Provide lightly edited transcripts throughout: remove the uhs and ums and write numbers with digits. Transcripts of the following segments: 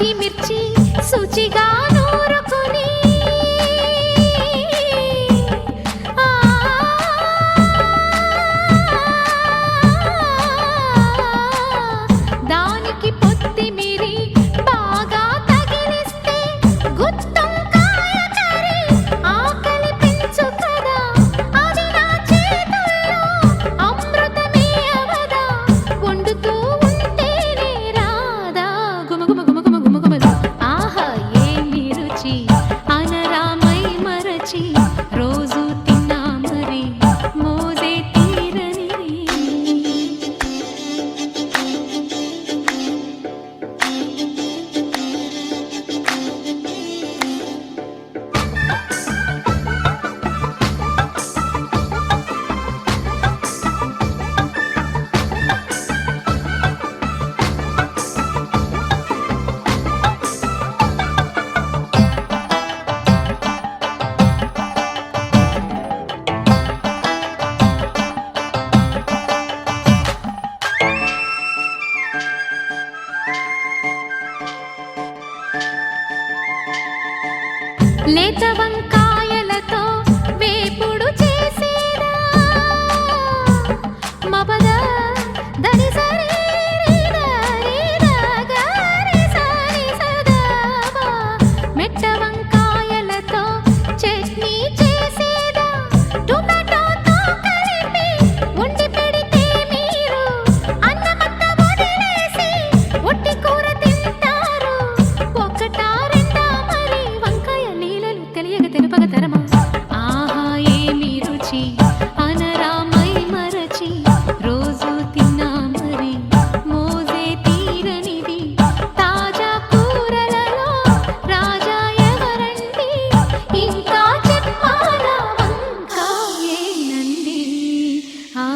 పచ్చిమిర్చి శుచిగా నూరుకుని దానికి పొత్తిమిరి బాగా తగిలిస్తే గుత్తొంకాయ కర్రీ ఆకలి పెంచు కదా, అది నా చేతుల్లో అమృతమే అవదా, వండుతూ ఉంటేనే రాదా గుమగుమ గుమగుమ గుమగుమలు. ఆహా ఏమి రుచి అనరామై మరచి రోజు తిన్నా మరి మోజే తీరనిది. లేత వంకాయలతో వేపుడు చేసేదా మబద దని సరి మెట్ట వంకాయలతో చట్నీ చేసేదా, టొమాటోతో కలిపి వండి పెడితే మీరు అన్నమంతా వదిలేసి ఒట్టి కూర తింటారు. ఒకటా రెండా మరి వంకాయ లీలలు తెలియక తెలుపగ తరమా. ఆహా ఏమి రుచి అనరామై మరచి రోజు తిన్నా మరి మోజే తీరనిది. తాజా కూరలలో రాజా ఎవరండి, ఇంకా చెప్పాలా వంకాయేనండి. ఆ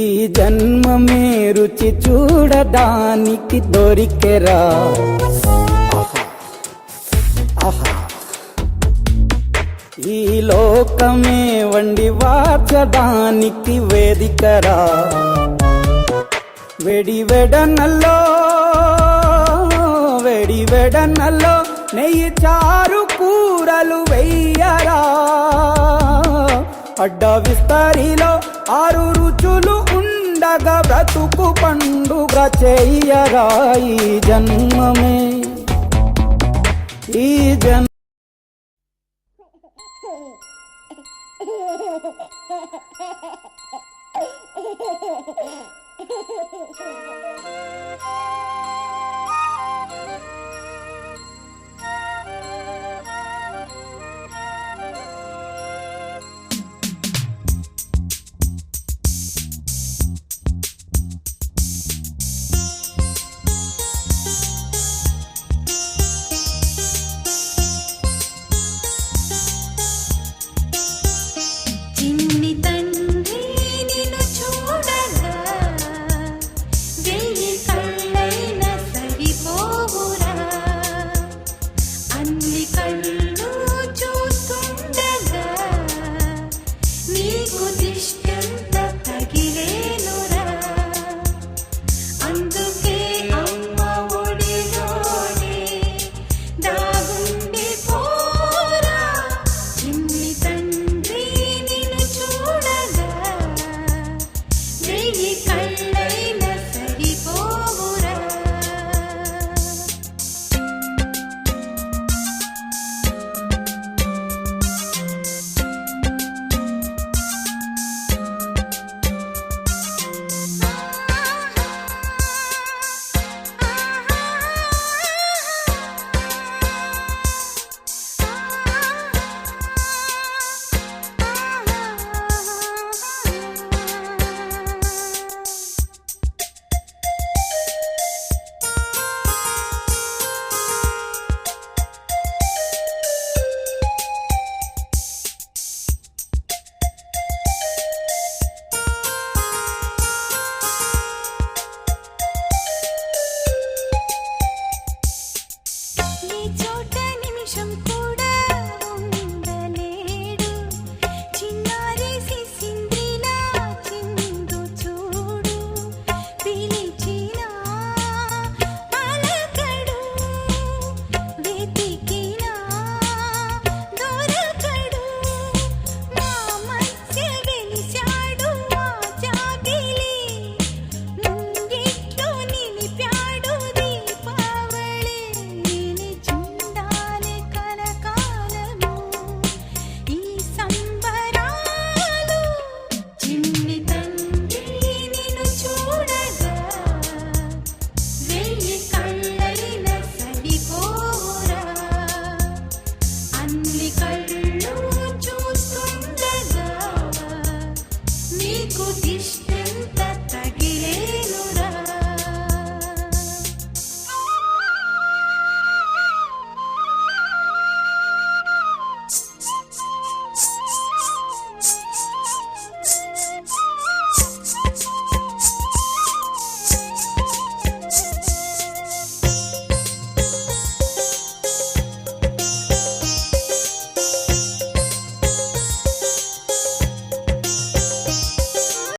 ఈ జన్మమే రుచి చూడడానికి దొరికెరా. ఆహా ఆహా ఈ లోకమే వండి వార్చడానికి వేదికరా. వెడి వెడనల్లో నెయ్యి చారు కూరలు వెయ్యరా. అడ్డ విస్తరిలో 6 రుచులు ఉండగా బ్రతుకు పండుగ చెయ్యరా. ఈ జన్మమే ఈ జన్మ